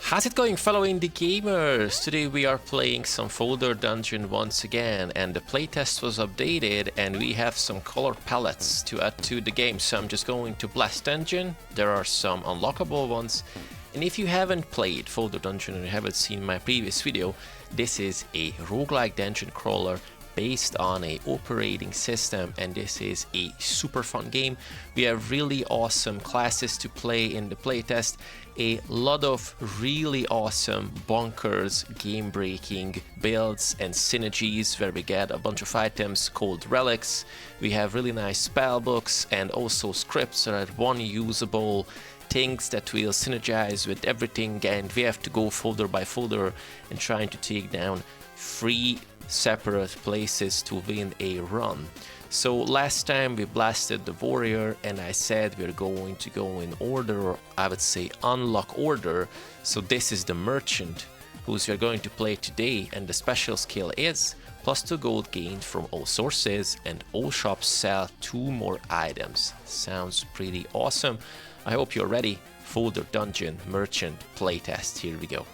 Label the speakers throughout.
Speaker 1: How's it going, fellow indie gamers? Today we are playing some folder dungeon once again, and the playtest was updated and we have some color palettes to add to the game. So I'm just going to blast dungeon. There are some unlockable ones, and if you haven't played folder dungeon and you haven't seen my previous video, this is a roguelike dungeon crawler based on a operating system, and this is a super fun game. We have really awesome classes to play in the playtest, a lot of really awesome bonkers game breaking builds and synergies where we get a bunch of items called relics. We have really nice spell books and also scripts that are one usable things that will synergize with everything, and we have to go folder by folder and trying to take down 3 separate places to win a run. So last time we blasted the warrior and I said we're going to go in order, or I would say unlock order. So this is the merchant who's we're going to play today, and the special skill is +2 gold gained from all sources, and all shops sell 2 more items. Sounds pretty awesome. I hope you're ready. Folder dungeon merchant playtest, here we go.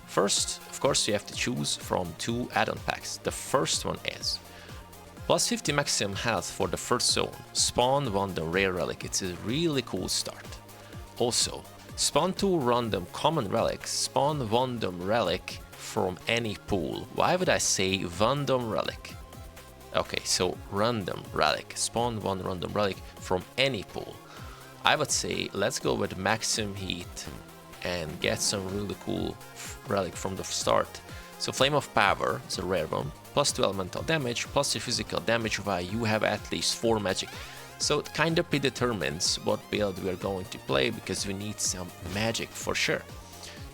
Speaker 1: First, of course, you have to choose from 2 add-on packs. The first one is +50 maximum health for the first zone. Spawn random rare relic. It's a really cool start. Also, spawn 2 random common relics. Spawn random relic from any pool. Why would I say random relic? Okay, so random relic. Spawn 1 random relic from any pool. I would say let's go with maximum heat and get some really cool relic from the start. So Flame of Power is a rare one, +2 elemental damage, plus your physical damage while you have at least 4 magic. So it kind of predetermines what build we are going to play, because we need some magic for sure.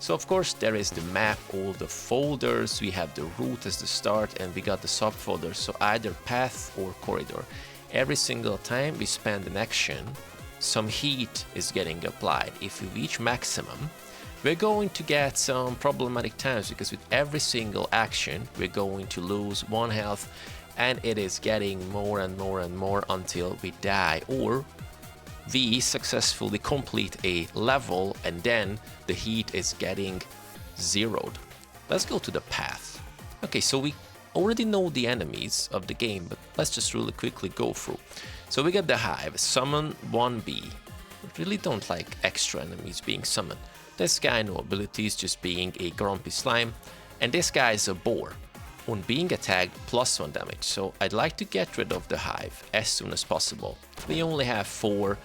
Speaker 1: So of course there is the map, all the folders, we have the route as the start, and we got the subfolders, so either path or corridor. Every single time we spend an action, some heat is getting applied. If we reach maximum, we're going to get some problematic times, because with every single action we're going to lose 1 health, and it is getting more and more and more until we die, or we successfully complete a level and then the heat is getting zeroed. Let's go to the path. Okay, so we already know the enemies of the game, but let's just really quickly go through. So we got the hive, summon 1B. We really don't like extra enemies being summoned. This guy, no abilities, just being a grumpy slime. And this guy is a boar. On being attacked, +1 damage. So I'd like to get rid of the hive as soon as possible. We only have 4,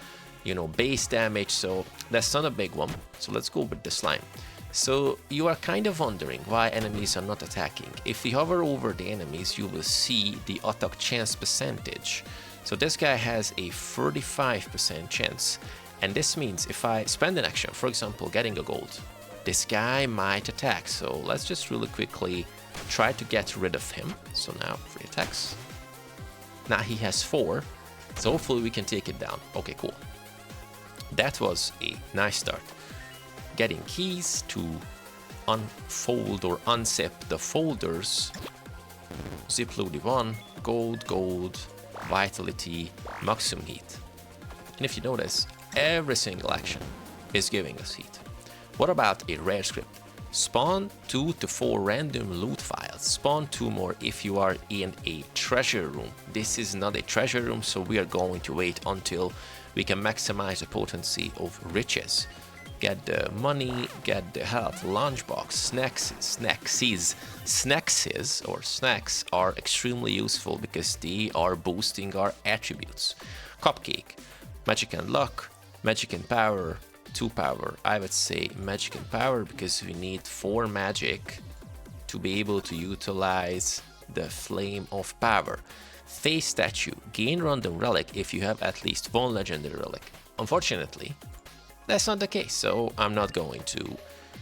Speaker 1: base damage, so that's not a big one. So let's go with the slime. So you are kind of wondering why enemies are not attacking. If we hover over the enemies, you will see the attack chance percentage. So this guy has a 35% chance. And this means if I spend an action, for example, getting a gold, this guy might attack. So let's just really quickly try to get rid of him. So now 3 attacks. Now he has 4. So hopefully we can take it down. Okay, cool. That was a nice start. Getting keys to unfold or unzip the folders. Zip loaded 1, gold, vitality, maximum heat. And if you notice, every single action is giving us heat. What about a rare script? Spawn 2 to 4 random loot files. Spawn 2 more if you are in a treasure room. This is not a treasure room, so we are going to wait until we can maximize the potency of riches. Get the money, get the health, lunchbox, snacks are extremely useful because they are boosting our attributes. Cupcake, magic and luck, magic and power, 2 power. I would say magic and power because we need 4 magic to be able to utilize the flame of power. Face statue, gain random relic if you have at least 1 legendary relic. Unfortunately, that's not the case, so I'm not going to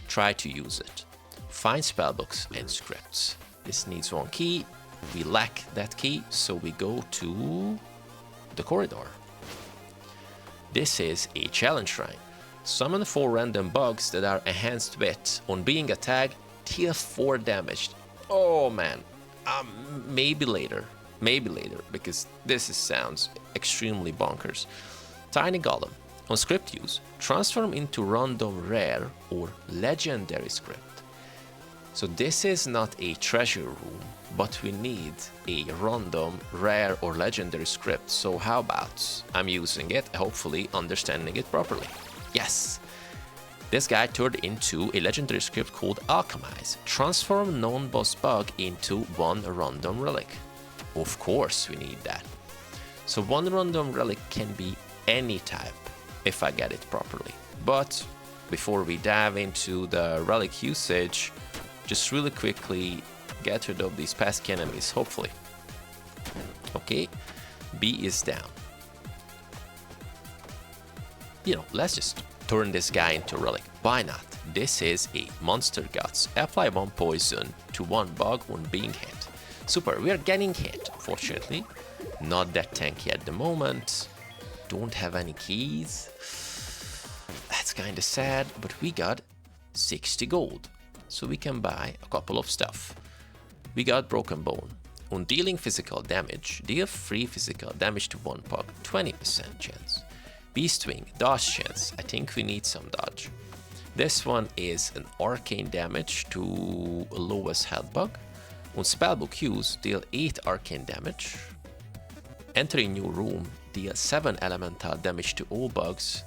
Speaker 1: try to use it. Find spellbooks and scripts. This needs 1 key. We lack that key, so we go to the corridor. This is a challenge shrine. Summon 4 random bugs that are enhanced with, on being attacked, deal 4 damage. Oh man, maybe later, because this sounds extremely bonkers. Tiny Golem. On script use, transform into random rare or legendary script. So this is not a treasure room, but we need a random, rare or legendary script. So how about I'm using it, hopefully understanding it properly. Yes! This guy turned into a legendary script called Alchemize. Transform non-boss bug into one random relic. Of course we need that. So one random relic can be any type, if I get it properly. But before we dive into the relic usage, just really quickly get rid of these pesky enemies, hopefully. Okay, B is down. Let's just turn this guy into relic. Why not? This is a monster guts. Apply 1 poison to 1 bug when being hit. Super, we are getting hit, fortunately. Not that tanky at the moment. Don't have any keys. That's kinda sad, but we got 60 gold. So we can buy a couple of stuff. We got Broken Bone. On dealing physical damage, deal free physical damage to 1 bug, 20% chance. Beast Wing, dodge chance. I think we need some dodge. This one is an arcane damage to lowest health bug. On spellbook use, deal 8 arcane damage. Enter a new room, deal 7 elemental damage to all bugs.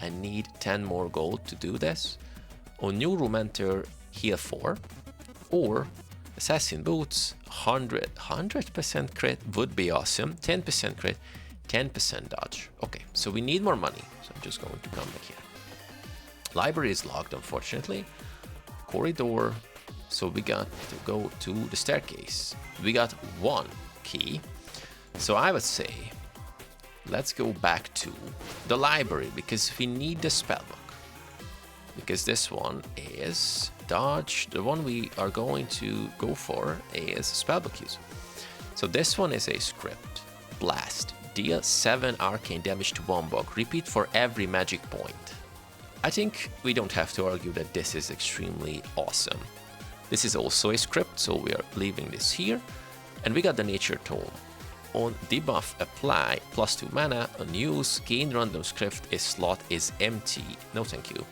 Speaker 1: I need 10 more gold to do this. On new room enter, heal 4. Or assassin boots, 100% crit would be awesome. 10% crit, 10% dodge. Okay, so we need more money. So I'm just going to come back here. Library is locked, unfortunately. Corridor. So we got to go to the staircase. We got 1 key. So I would say, let's go back to the library because we need the spellbook. Because this one is dodge. The one we are going to go for is spellbook use. So this one is a script. Blast. Deal 7 arcane damage to 1 bug. Repeat for every magic point. I think we don't have to argue that this is extremely awesome. This is also a script, so we are leaving this here. And we got the nature tome. On debuff apply +2 mana. On use gain random script is slot is empty. No thank you.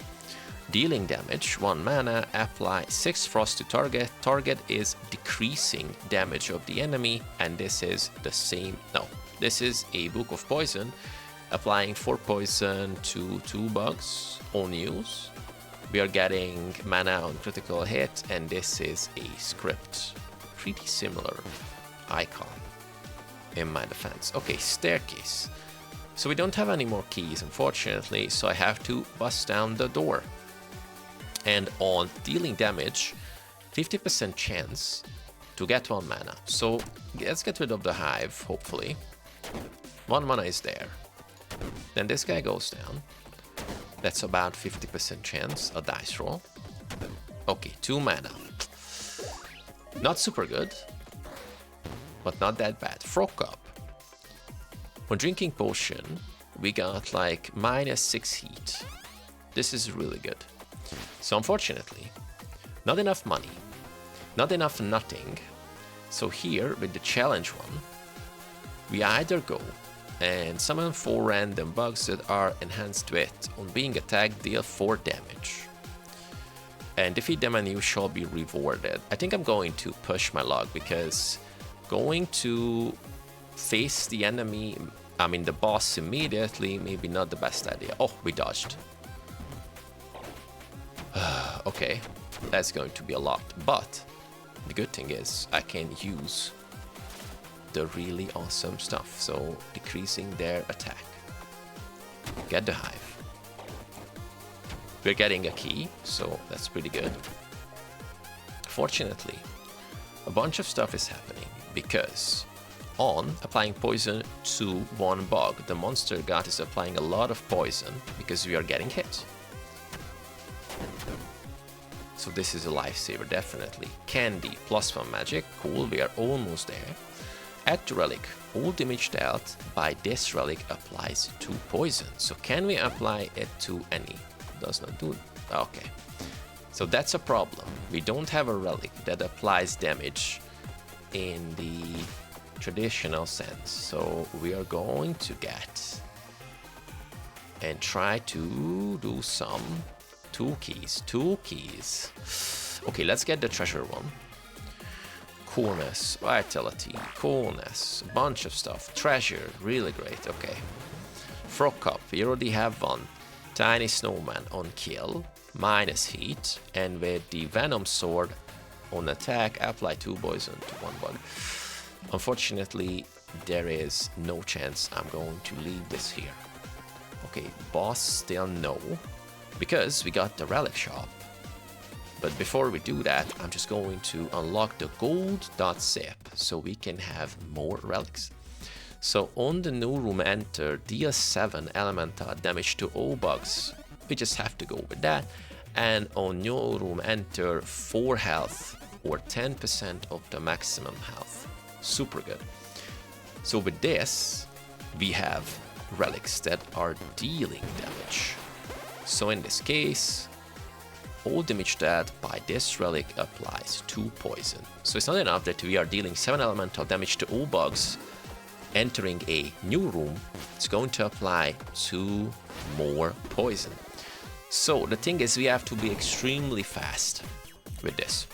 Speaker 1: Dealing damage 1 mana. Apply 6 frost to target. Target is decreasing damage of the enemy, and this is the same. No, this is a book of poison. Applying 4 poison to 2 bugs on use. We are getting mana on critical hit, and this is a script. Pretty similar icon in my defense. Okay, staircase. So we don't have any more keys, unfortunately, so I have to bust down the door. And on dealing damage, 50% chance to get 1 mana. So let's get rid of the hive, hopefully. 1 mana is there. Then this guy goes down. That's about 50% chance, a dice roll. Okay, 2 mana. Not super good, but not that bad. Frog Cup. When drinking potion, we got like -6 heat. This is really good. So unfortunately, not enough money, not enough nothing. So here with the challenge one, we either go and summon 4 random bugs that are enhanced with on being attacked deal 4 damage. And defeat them and you shall be rewarded. I think I'm going to push my luck because going to face the enemy, I mean the boss immediately, maybe not the best idea. Oh, we dodged. Okay, that's going to be a lot. But the good thing is I can use the really awesome stuff. So decreasing their attack. Get the hive. We're getting a key, so that's pretty good. Fortunately, a bunch of stuff is happening because on applying poison to 1 bug, the monster god is applying a lot of poison because we are getting hit. So this is a lifesaver, definitely. Candy, +1 magic, cool, we are almost there. Add to relic, all damage dealt by this relic applies to poison. So can we apply it to any? Does not do, okay. So that's a problem. We don't have a relic that applies damage in the traditional sense. So we are going to get and try to do some two keys. Okay, let's get the treasure one. Coolness, vitality, coolness, a bunch of stuff. Treasure, really great, okay. Frog Cup, we already have one. Tiny Snowman on kill, minus heat, and with the Venom Sword on attack, apply 2 poison to 1 bug. Unfortunately, there is no chance I'm going to leave this here. Okay, boss still no, because we got the relic shop. But before we do that, I'm just going to unlock the gold.zip so we can have more relics. So on the new room enter, deal 7 elemental damage to all bugs. We just have to go with that. And on new room enter 4 health or 10% of the maximum health. Super good. So with this, we have relics that are dealing damage. So in this case, all damage that by this relic applies 2 poison. So it's not enough that we are dealing 7 elemental damage to all bugs. Entering a new room, it's going to apply 2 more poison. So the thing is, we have to be extremely fast with this.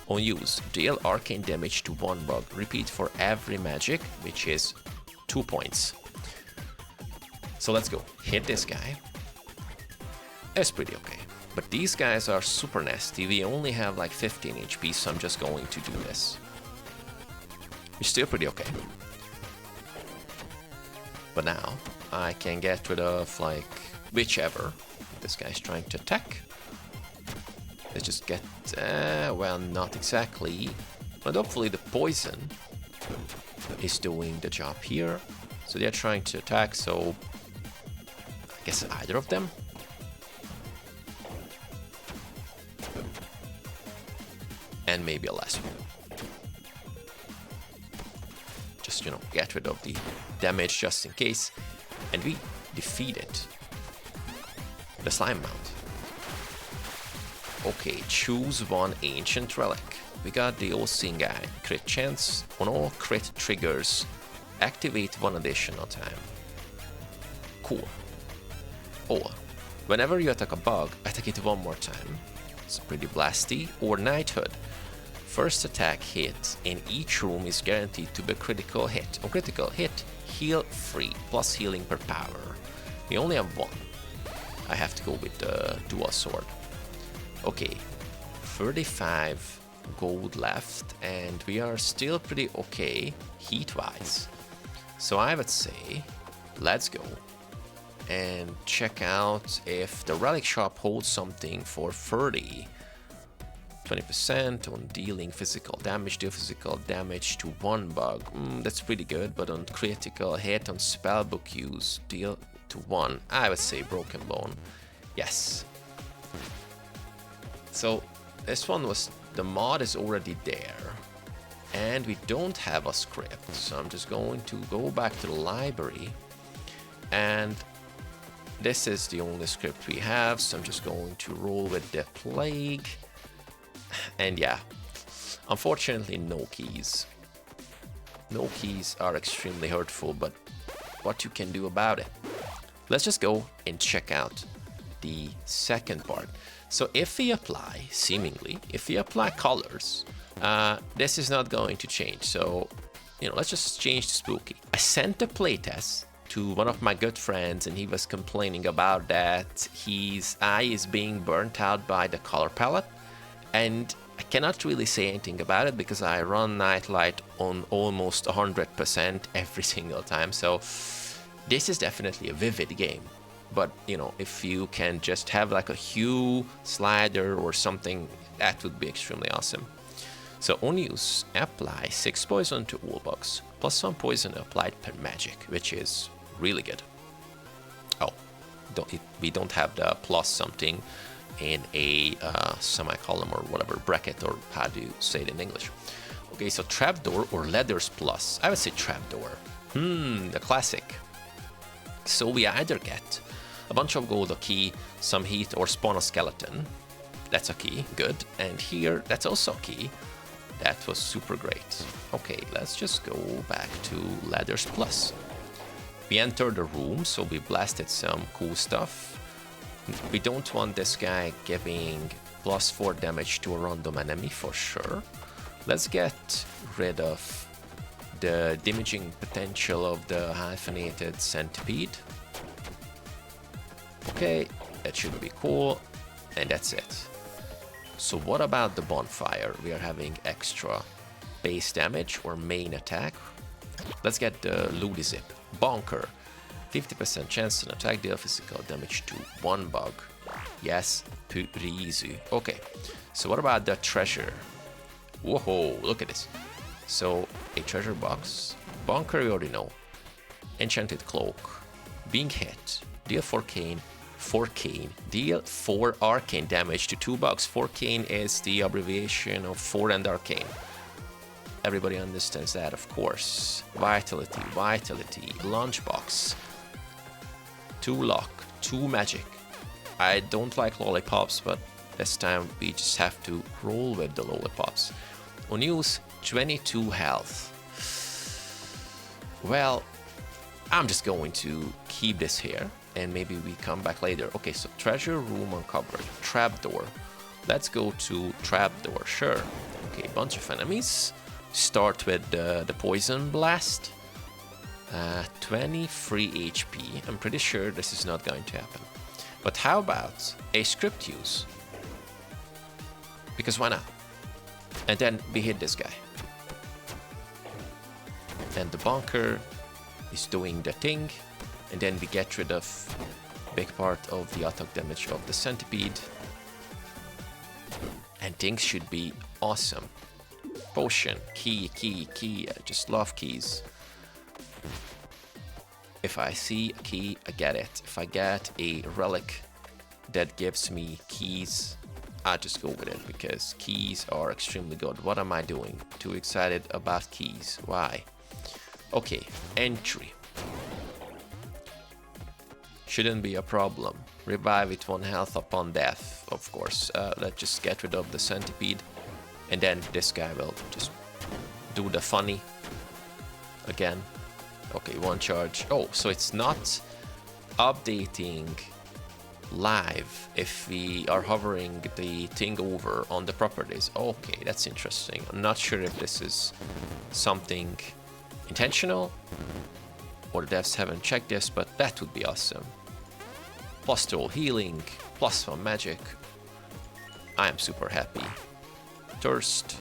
Speaker 1: On use, deal arcane damage to 1 bug. Repeat for every magic, which is 2 points. So let's go. Hit this guy. That's pretty okay. But these guys are super nasty. We only have like 15 HP, so I'm just going to do this. It's still pretty okay. But now I can get rid of like whichever this guy's trying to attack. Let's just get, well, not exactly, but hopefully the poison is doing the job here. So they're trying to attack, so I guess either of them. And maybe a last one. Just, you know, get rid of the damage just in case. And we defeated the slime mound. Okay, choose 1 ancient relic. We got the all-seeing guy. Crit chance on all crit triggers. Activate 1 additional time. Cool. Or, whenever you attack a bug, attack it 1 more time. It's pretty blasty. Or knighthood. First attack hit in each room is guaranteed to be a critical hit. On critical hit, heal free, plus healing per power. We only have 1. I have to go with the dual sword. Okay, 35 gold left, and we are still pretty okay heat-wise. So I would say, let's go and check out if the relic shop holds something for 30. 20% on dealing physical damage, deal physical damage to 1 bug. That's pretty good, but on critical hit, on spellbook use, deal to 1. I would say Broken Bone. Yes. So this one was, the mod is already there. And we don't have a script, so I'm just going to go back to the library. And this is the only script we have, so I'm just going to roll with the plague. And yeah, unfortunately no keys. No keys are extremely hurtful, but what you can do about it. Let's just go and check out the second part. So if we apply, seemingly, if we apply colors, this is not going to change. So, you know, let's just change to spooky. I sent a playtest to one of my good friends, and he was complaining about that his eye is being burnt out by the color palette. And I cannot really say anything about it because I run Nightlight on almost 100% every single time. So this is definitely a vivid game. But, you know, if you can just have like a hue slider or something, that would be extremely awesome. So on use, apply 6 poison to all bugs, plus 1 poison applied per magic, which is really good. Oh, we don't have the plus something in a semicolon or whatever, bracket, or how do you say it in English? Okay, so trapdoor or leathers plus. I would say trapdoor. The classic. So we either get a bunch of gold, a key, some heat, or spawn a skeleton. That's a key, good. And here, that's also a key. That was super great. Okay, let's just go back to ladders plus. We entered the room, so we blasted some cool stuff. We don't want this guy giving +4 damage to a random enemy for sure. Let's get rid of the damaging potential of the hyphenated centipede. Okay, that should be cool, and that's it. So what about the bonfire? We are having extra base damage or main attack. Let's get the Ludi Zip. Bonker. 50% chance to attack, deal physical damage to 1 bug. Yes, pretty easy. Okay, so what about the treasure? Whoa, look at this. So, a treasure box. Bonker, we already know. Enchanted Cloak. Being hit. Deal 4 cane. Deal 4 arcane damage to 2 bugs. 4 cane is the abbreviation of 4 and arcane. Everybody understands that, of course. Vitality. Lunchbox. 2 luck. 2 magic. I don't like lollipops, but this time we just have to roll with the lollipops. On use, 22 health. Well, I'm just going to keep this here and maybe we come back later. Okay, so treasure room uncovered. Trapdoor. Let's go to trapdoor, sure. Okay, bunch of enemies. Start with the poison blast. 23 HP. I'm pretty sure this is not going to happen. But how about a script use? Because why not? And then we hit this guy. And the bunker is doing the thing. And then we get rid of big part of the attack damage of the centipede. And things should be awesome. Potion, key. I just love keys. If I see a key, I get it. If I get a relic that gives me keys, I just go with it because keys are extremely good. What am I doing? Too excited about keys. Why? Okay, entry. Shouldn't be a problem. Revive with 1 health upon death, of course. Let's just get rid of the centipede. And then this guy will just do the funny again. Okay, 1 charge. Oh, so it's not updating live if we are hovering the thing over on the properties. Okay, that's interesting. I'm not sure if this is something intentional or the devs haven't checked this, but that would be awesome. +2 healing, +1 magic. I am super happy. Thirst,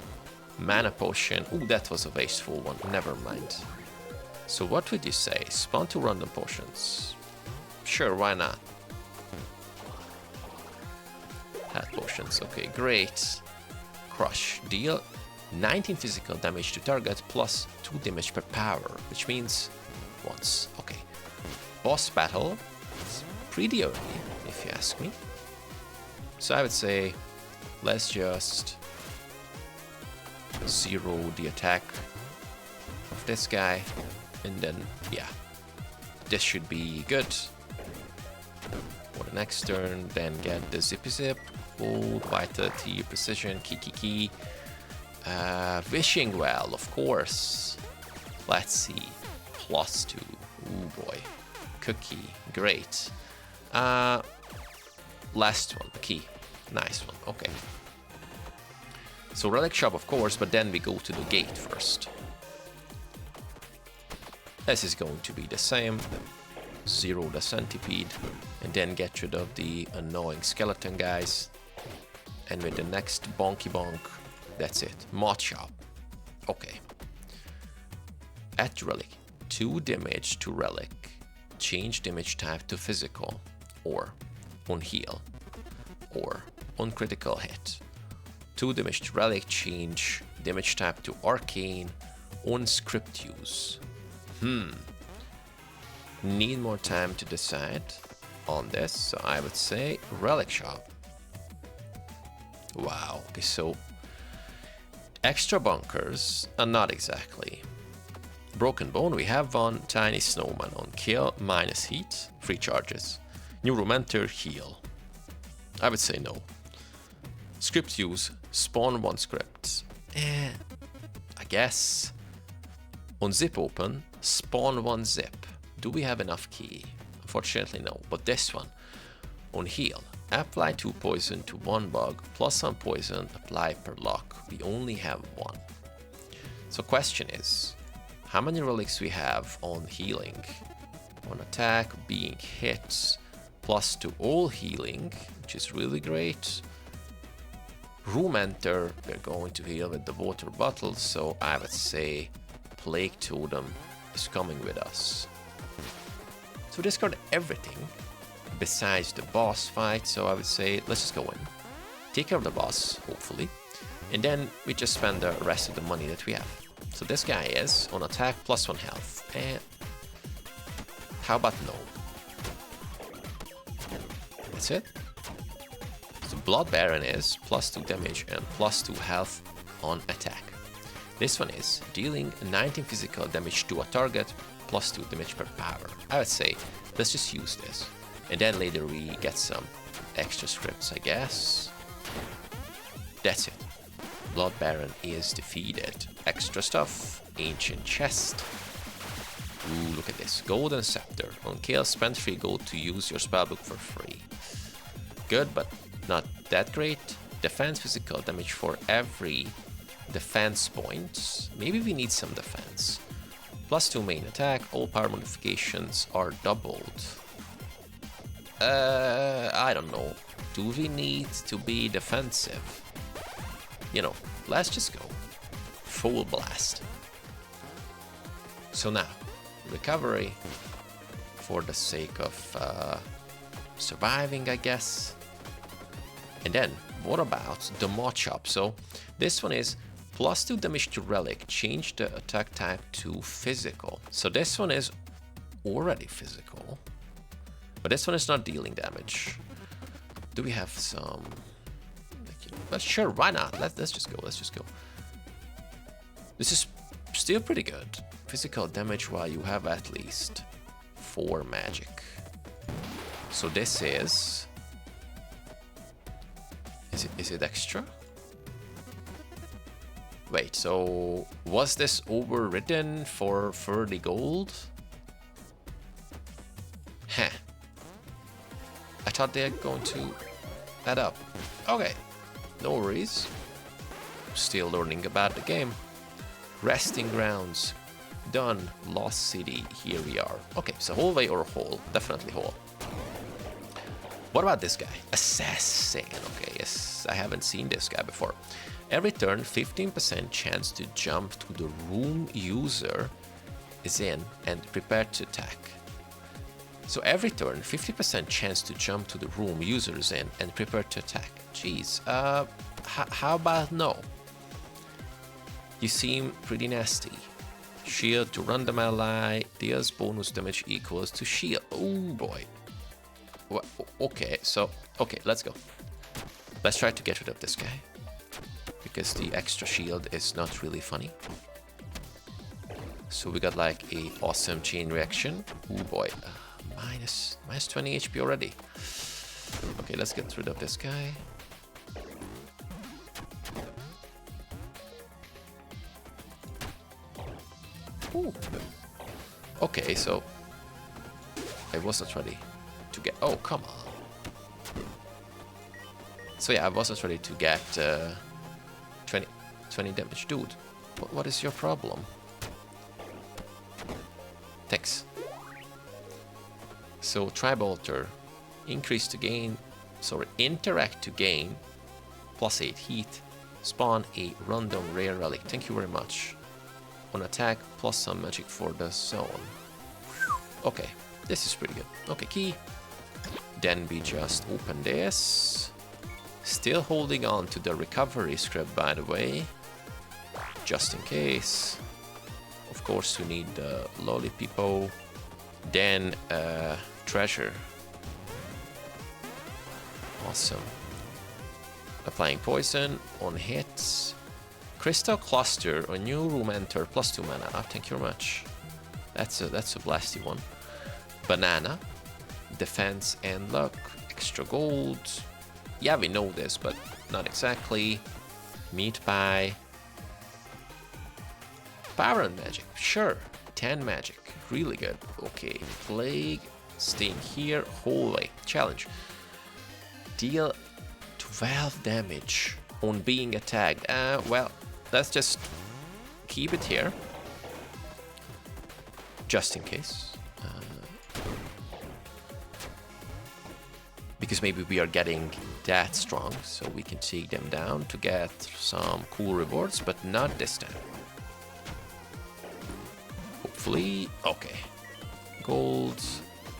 Speaker 1: mana potion. Ooh, that was a wasteful one. Never mind. So what would you say? Spawn 2 random potions. Sure, why not? Hat potions. Okay, great. Crush. Deal 19 physical damage to target plus 2 damage per power, which means once. Okay. Boss battle. It's pretty early, if you ask me. So I would say let's just 0 the attack of this guy. And then, yeah, this should be good for the next turn. Then get the zippy zip, hold, vitality, precision, key. Wishing well, of course. Let's see, +2. Ooh boy, cookie, great. Last one, key, nice one. Okay. So relic shop, of course, but then we go to the gate first. This is going to be the same. 0 the centipede, and then get rid of the annoying skeleton guys. And with the next bonky bonk, that's it. Mod shop. Okay. At relic, 2 damage to relic. Change damage type to physical, or on heal, or on critical hit. 2 damage to relic, change damage type to arcane, on script use. Need more time to decide on this, so I would say relic shop. Wow, okay, so extra bunkers, not exactly. Broken bone, we have 1 tiny snowman on kill, minus heat, 3 charges. New room enter, heal. I would say no. Script use, spawn 1 script. I guess. On zip open, spawn 1 zip. Do we have enough key? Unfortunately no, but this one, on heal, apply 2 poison to 1 bug, plus some poison, apply per lock. We only have 1. So question is, how many relics we have on healing? On attack, being hit, plus to all healing, which is really great. Room enter, we're going to heal with the water bottle, so I would say Plague Totem is coming with us. So discard everything besides the boss fight, so I would say let's just go in, take care of the boss, hopefully, and then we just spend the rest of the money that we have. So this guy is on attack plus 1 health, and how about no? That's it. So Blood Baron is plus 2 damage and plus 2 health on attack. This one is dealing 19 physical damage to a target, plus 2 damage per power. I would say let's just use this, and then later we get some extra scripts, I guess. That's it. Blood Baron is defeated. Extra stuff, ancient chest. Ooh, look at this. Golden Scepter. On kill, spend 3 gold to use your spellbook for free. Good, but not that great. Defense physical damage for every defense point. Maybe we need some defense. Plus 2 main attack. All power modifications are doubled. I don't know. Do we need to be defensive? You know, let's just go full blast. So now, recovery for the sake of surviving, I guess. And then, what about the mod shop? So this one is plus 2 damage to relic, change the attack type to physical. So this one is already physical, but this one is not dealing damage. Do we have some? But sure, why not? Let's just go. Let's just go. This is still pretty good. Physical damage while you have at least 4 magic. So this is it extra? Wait, so was this overwritten for 30 gold? Heh. I thought they're going to add up. Okay, no worries. Still learning about the game. Resting grounds. Done. Lost city. Here we are. Okay, so hallway or hall? Definitely hall. What about this guy? Assassin. Okay, yes, I haven't seen this guy before. Every turn, 15% chance to jump to the room user is in and prepare to attack. So every turn, 50% chance to jump to the room user is in and prepare to attack. Jeez, how about no? You seem pretty nasty. Shield to random ally, deals bonus damage equals to shield. Oh boy. Okay, so, okay, let's go. Let's try to get rid of this guy, because the extra shield is not really funny. So we got like a awesome chain reaction. Oh boy, minus 20 HP already. Okay, let's get rid of this guy. Ooh. Okay, so I was not ready to get... Oh, come on. So yeah, I wasn't ready to get 20 damage. Dude, what is your problem? Thanks. So, Tribe Altar. Increase to gain... Sorry, interact to gain plus 8 heat. Spawn a random rare relic. Thank you very much. On attack, plus some magic for the zone. Okay, this is pretty good. Okay, key. Then we just open this. Still holding on to the recovery script, by the way. Just in case. Of course, we need the Lollipipo. Then, treasure. Awesome. Applying poison on hits. Crystal Cluster, a new room enter, plus 2 mana. Oh, thank you very much. That's a blasty one. Banana, defense and luck, extra gold. Yeah, we know this, but not exactly. Meat pie. Power and magic, sure. 10 magic. Really good. Okay, plague. Staying here. Holy challenge. Deal 12 damage on being attacked. Well, let's just keep it here. Just in case. Because maybe we are getting that strong, so we can take them down to get some cool rewards, but not this time. Hopefully, okay. Gold,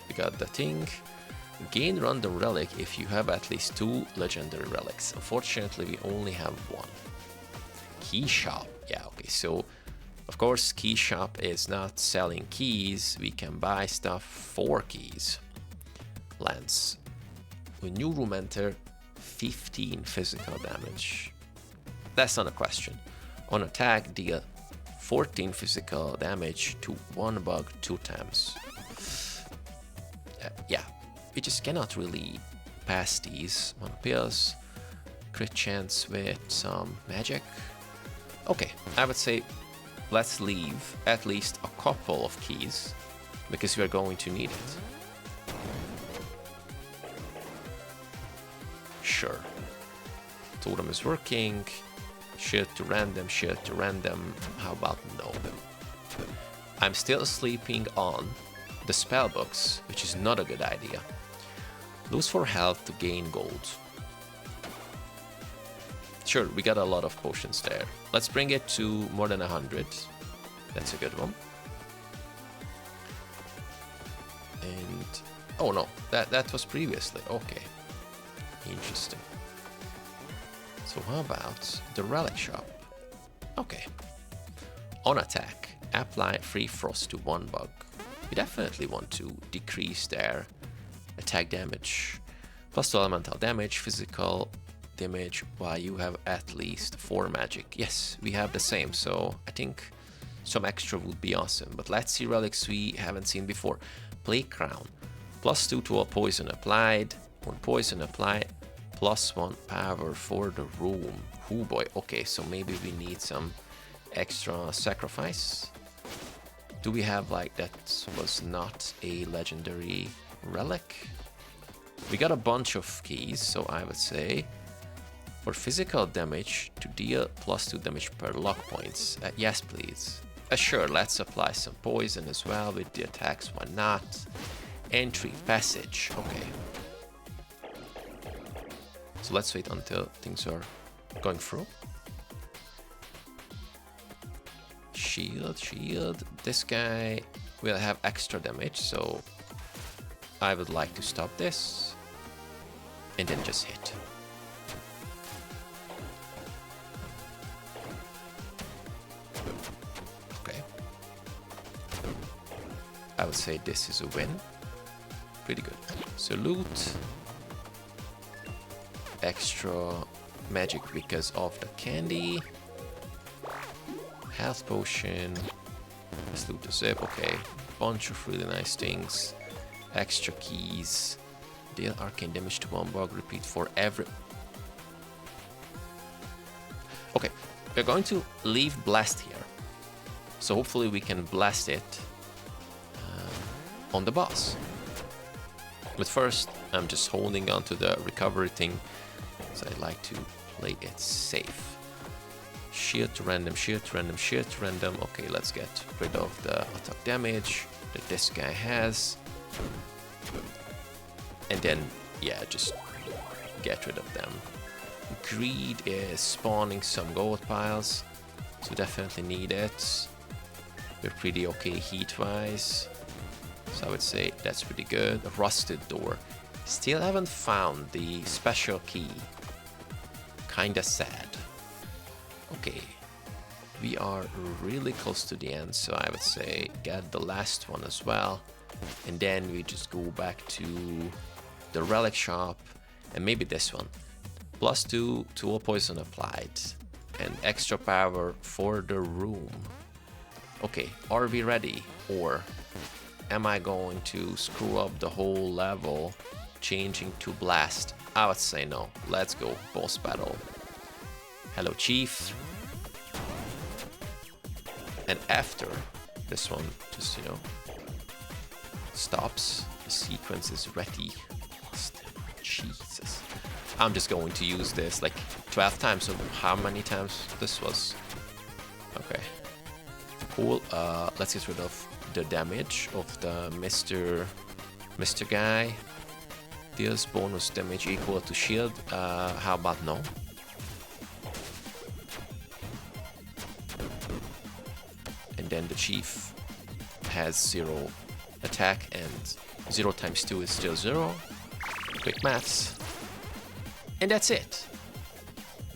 Speaker 1: we got the thing. Gain random relic if you have at least 2 legendary relics. Unfortunately, we only have 1. Key shop, yeah, okay, so of course, key shop is not selling keys. We can buy stuff for keys. Lance. When new room enter, 15 physical damage. That's not a question. On attack, deal 14 physical damage to 1 bug 2 times. Yeah, we just cannot really pass these. 1 pills, crit chance with some magic. Okay, I would say let's leave at least a couple of keys because we are going to need it. Sure. Totem is working. Shield to random, shield to random. How about no? I'm still sleeping on the spell books, which is not a good idea. Lose 4 health to gain gold. Sure, we got a lot of potions there. Let's bring it to more than 100. That's a good one. And oh no, that was previously. Okay. Interesting. So how about the relic shop? Okay. On attack, apply free frost to 1 bug. We definitely want to decrease their attack damage. Plus 2 elemental damage, physical damage, while you have at least 4 magic. Yes, we have the same, so I think some extra would be awesome. But let's see relics we haven't seen before. Plague Crown. Plus 2 to all poison applied. 1 poison applied. Plus 1 power for the room. Oh boy, okay, so maybe we need some extra sacrifice. Do we have like that was not a legendary relic? We got a bunch of keys, so I would say for physical damage to deal plus 2 damage per luck points. Yes, please. Sure, let's apply some poison as well with the attacks, why not? Entry, passage, okay. So let's wait until things are going through. Shield, shield. This guy will have extra damage, so I would like to stop this and then just hit. Okay. I would say this is a win. Pretty good. So loot. Extra magic because of the candy. Health potion. Let's loot the zip. Okay. Bunch of really nice things. Extra keys. Deal arcane damage to 1 bug. Repeat for every. Okay. We're going to leave blast here. So hopefully we can blast it on the boss. But first, I'm just holding on to the recovery thing. So I like to play it safe. Shield to random, shield to random, shield to random. Okay, let's get rid of the attack damage that this guy has. And then, yeah, just get rid of them. Greed is spawning some gold piles, so definitely need it. We're pretty okay heat-wise, so I would say that's pretty good. A rusted door. Still haven't found the special key. Kinda sad. Okay, we are really close to the end, so I would say get the last one as well. And then we just go back to the relic shop and maybe this one. Plus 2 to all poison applied and extra power for the room. Okay, are we ready? Or am I going to screw up the whole level changing to blast? I would say no. Let's go, boss battle. Hello, Chief. And after This one just, you know, stops. The sequence is ready. Jesus. I'm just going to use this like 12 times. So how many times this was? Okay. Cool. Let's get rid of the damage of the Mr. guy. Deals bonus damage equal to shield. How about no? And then the chief has 0 attack, and 0 times 2 is still 0. Quick maths. And that's it.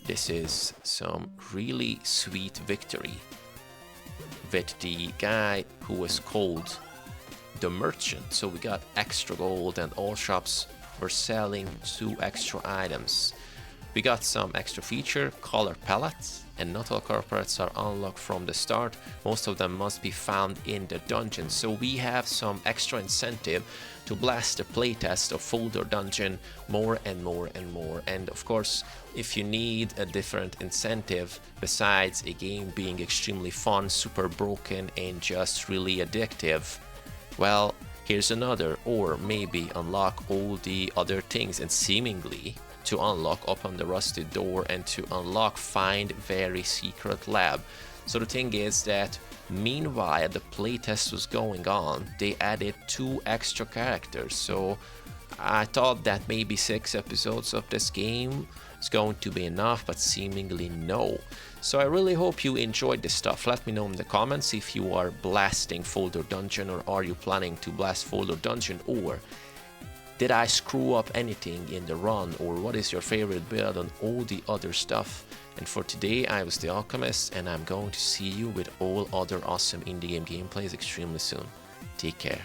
Speaker 1: This is some really sweet victory with the guy who was called the merchant. So we got extra gold, and all shops were selling 2 extra items. We got some extra feature, color palettes, and not all color palettes are unlocked from the start. Most of them must be found in the dungeon. So we have some extra incentive to blast the playtest of Folder Dungeon more and more and more. And of course, if you need a different incentive besides a game being extremely fun, super broken, and just really addictive, well, here's another. Or maybe unlock all the other things, and seemingly to unlock open the rusted door and to unlock find very secret lab. So the thing is that meanwhile the playtest was going on, they added 2 extra characters. So I thought that maybe 6 episodes of this game is going to be enough, but seemingly no. So I really hope you enjoyed this stuff. Let me know in the comments if you are blasting Folder Dungeon, or are you planning to blast Folder Dungeon, or did I screw up anything in the run, or what is your favorite build on all the other stuff? And for today, I was the Alchemist, and I'm going to see you with all other awesome indie game gameplays extremely soon. Take care.